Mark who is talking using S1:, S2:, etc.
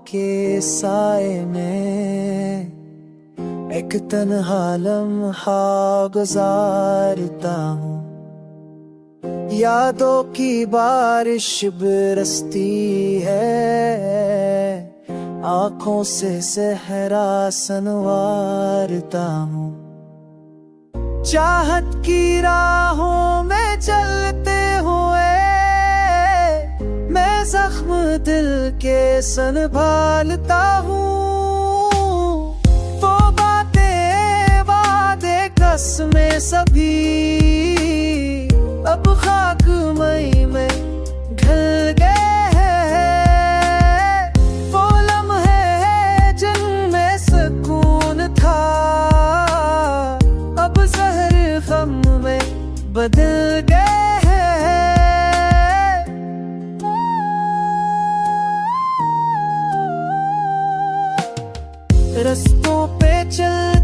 S1: के साए में एक तन्हा लम्हा गुजारता हूँ। यादों की बारिश बरसती है, आँखों से सहरा संवारता हूँ। चाहत की राहों में चलते हुए मैं जख्म दिल के संभालता हूँ। वो बातें वादे कसमें सभी अब खाक मई में ढल गए हैं। वो लम्हे जिनमें सुकून था अब जहर गम में बदल गए हैं। रस्तों पे चल